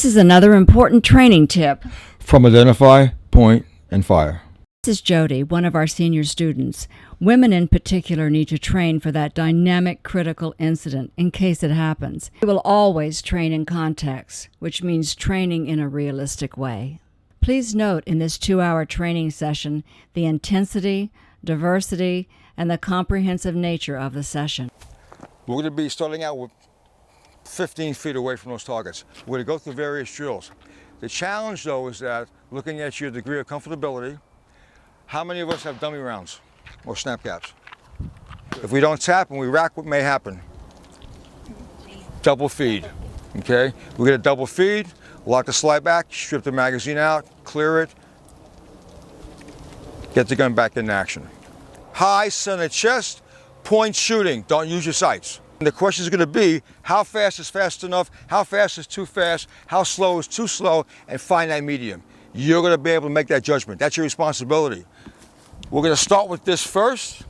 is another important training tip from Identify, Point, and Fire. This is Jodi, one of our senior students. Women in particular need to train for that dynamic, critical incident in case it happens. We will always train in context, which means training in a realistic way. Please note in this 2-hour training session the intensity, diversity, and the comprehensive nature of the session. We're going to be starting out with 15 feet away from those targets. We're going to go through various drills. The challenge, though, is that looking at your degree of comfortability, how many of us have dummy rounds or snap caps? If we don't tap and we rack, what may happen? Double feed, okay? We get a double feed, lock the slide back, strip the magazine out, clear it, get the gun back in action. High center chest, point shooting, don't use your sights. And the question is going to be, how fast is fast enough? How fast is too fast? How slow is too slow? And find that medium. You're going to be able to make that judgment. That's your responsibility. We're going to start with this first.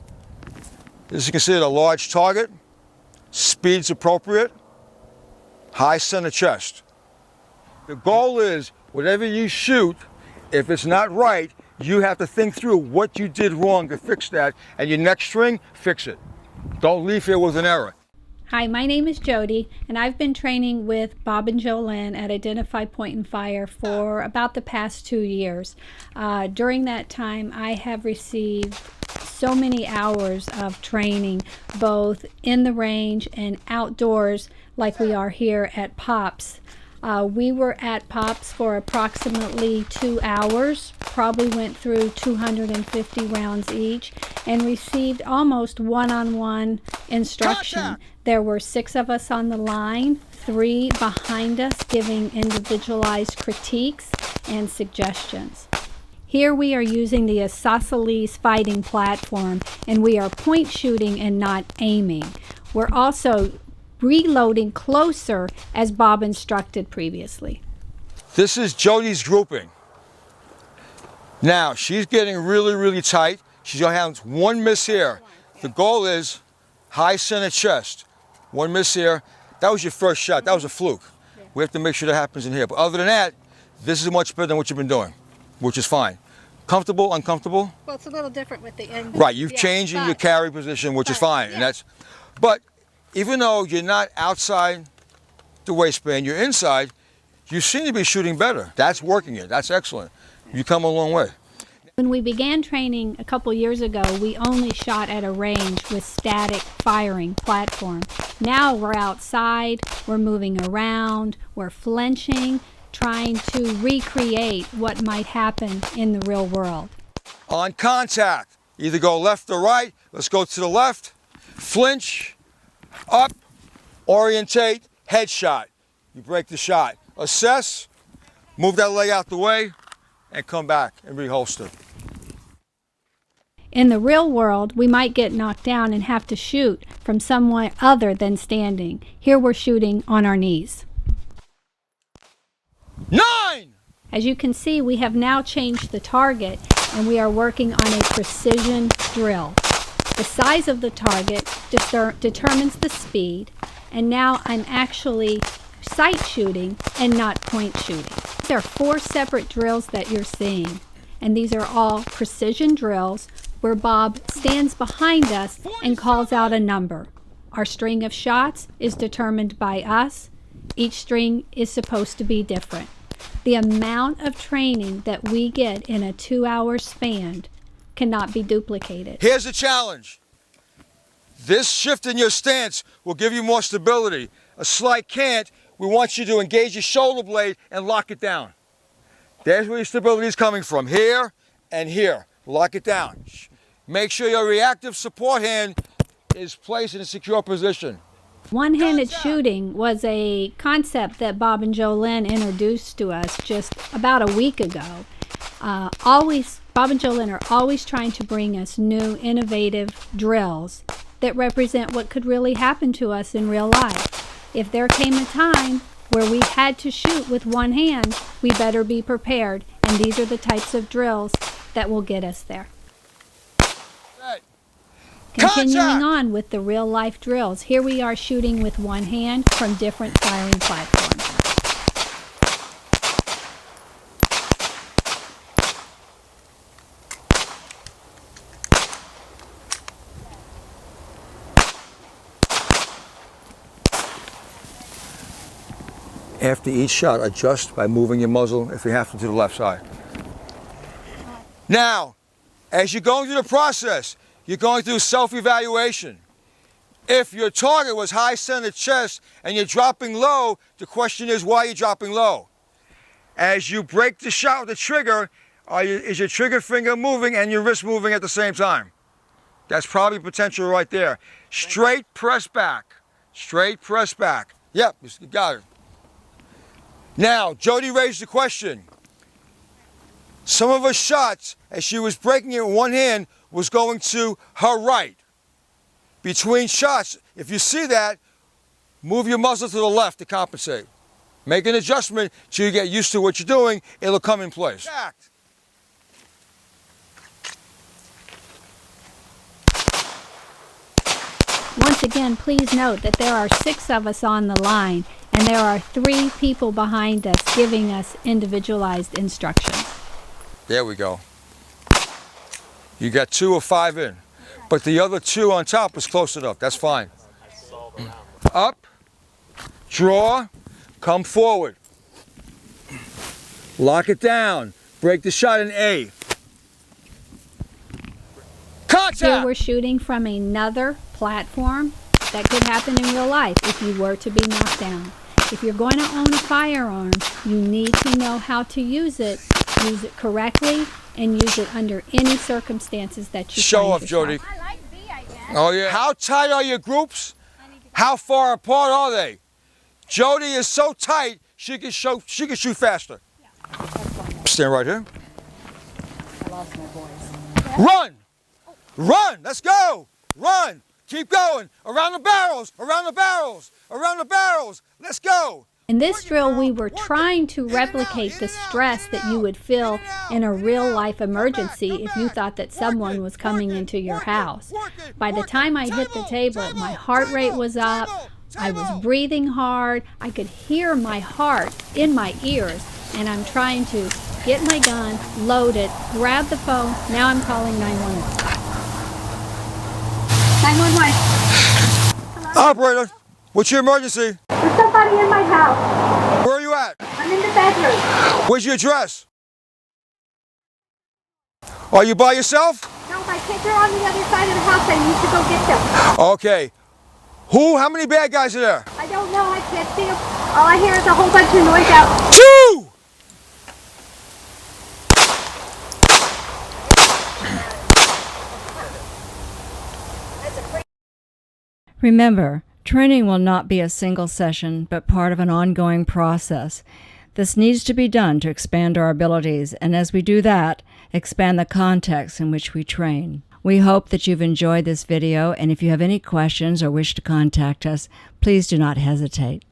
This is considered a large target. Speed's appropriate. High center chest. The goal is, whatever you shoot, if it's not right, you have to think through what you did wrong to fix that, and your next string, fix it. Don't leave here with an error. Hi, my name is Jodi, and I've been training with Bob and Jolyn at Identify, Point, and Fire for about the past 2 years. During that time, I have received so many hours of training, both in the range and outdoors, like we are here at POPs. We were at POPs for approximately 2 hours, probably went through 250 rounds each, and received almost one-on-one instruction. There were 6 of us on the line, 3 behind us giving individualized critiques and suggestions. Here we are using the isosceles fighting platform, and we are point shooting and not aiming. We're also reloading closer as Bob instructed previously. This is Jodi's grouping. Now, she's getting really, really tight. She's going to have one miss here. The goal is high center chest. One miss here. That was your first shot. That was a fluke. We have to make sure that happens in here. But other than that, this is much better than what you've been doing, which is fine. Comfortable, uncomfortable? Well, it's a little different with the end. Right, you've changed in your carry position, which is fine. And that's, but even though you're not outside the waistband, you're inside, you seem to be shooting better. That's working it. That's excellent. You come a long way. When we began training a couple years ago, we only shot at a range with static firing platform. Now we're outside, we're moving around, we're flinching, trying to recreate what might happen in the real world. On contact, either go left or right. Let's go to the left, flinch, up, orientate, headshot. You break the shot. Assess, move that leg out the way, and come back and reholster. In the real world, we might get knocked down and have to shoot from somewhere other than standing. Here we're shooting on our knees. 9! As you can see, we have now changed the target and we are working on a precision drill. The size of the target determines the speed, and now I'm actually sight shooting and not point shooting. There are 4 separate drills that you're seeing, and these are all precision drills where Bob stands behind us and calls out a number. Our string of shots is determined by us. Each string is supposed to be different. The amount of training that we get in a 2-hour span cannot be duplicated. Here's the challenge. This shift in your stance will give you more stability. A slight cant, we want you to engage your shoulder blade and lock it down. There's where your stability is coming from, here and here. Lock it down. Make sure your reactive support hand is placed in a secure position. One-handed shooting was a concept that Bob and Jolyn introduced to us just about a week ago. Bob and Jolyn are always trying to bring us new, innovative drills that represent what could really happen to us in real life. If there came a time where we had to shoot with one hand, we better be prepared, and these are the types of drills that will get us there. Continuing on with the real life drills, here we are shooting with one hand from different firing platforms. after each shot, adjust by moving your muzzle, if you have to the left side. Now, as you're going through the process, you're going through self-evaluation. If your target was high center chest and you're dropping low, the question is why you're dropping low. As you break the shot with the trigger, is your trigger finger moving and your wrist moving at the same time? That's probably potential right there. Straight press back. Straight press back. Yep, you got it. Now, Jodi raised the question. Some of her shots, as she was breaking it with one hand, was going to her right. Between shots, if you see that, move your muzzle to the left to compensate. Make an adjustment till you get used to what you're doing. It'll come in place. Once again, please note that there are 6 of us on the line, and there are 3 people behind us giving us individualized instructions. There we go. You got 2 or 5 in, but the other 2 on top is close enough. That's fine. Up, draw, come forward. Lock it down. Break the shot in A. Contact! Here we're shooting from another platform. That could happen in real life if you were to be knocked down. If you're going to own a firearm, you need to know how to use it correctly, and use it under any circumstances that you Show find off, yourself. Jodi. I like B, I guess. Oh yeah. How tight are your groups? How far apart are they? Jodi is so tight she can shoot faster. Stand right here. I lost my voice. Run! Run! Let's go! Run! Keep going! Around the barrels! Around the barrels! Around the barrels! Let's go! In this drill, we were trying to replicate the stress that you would feel in a real-life emergency if you thought that someone was coming into your house. By the time I hit the table, my heart rate was up, I was breathing hard, I could hear my heart in my ears, and I'm trying to get my gun, load it, grab the phone. Now I'm calling 911. 911. Operator, what's your emergency? There's somebody in my house. Where are you at? I'm in the bedroom. Where's your address? Are you by yourself? No, my kids are on the other side of the house. I need to go get them. Okay. How many bad guys are there? I don't know. I can't see them. All I hear is a whole bunch of noise out. 2! Remember, training will not be a single session, but part of an ongoing process. This needs to be done to expand our abilities, and as we do that, expand the context in which we train. We hope that you've enjoyed this video, and if you have any questions or wish to contact us, please do not hesitate.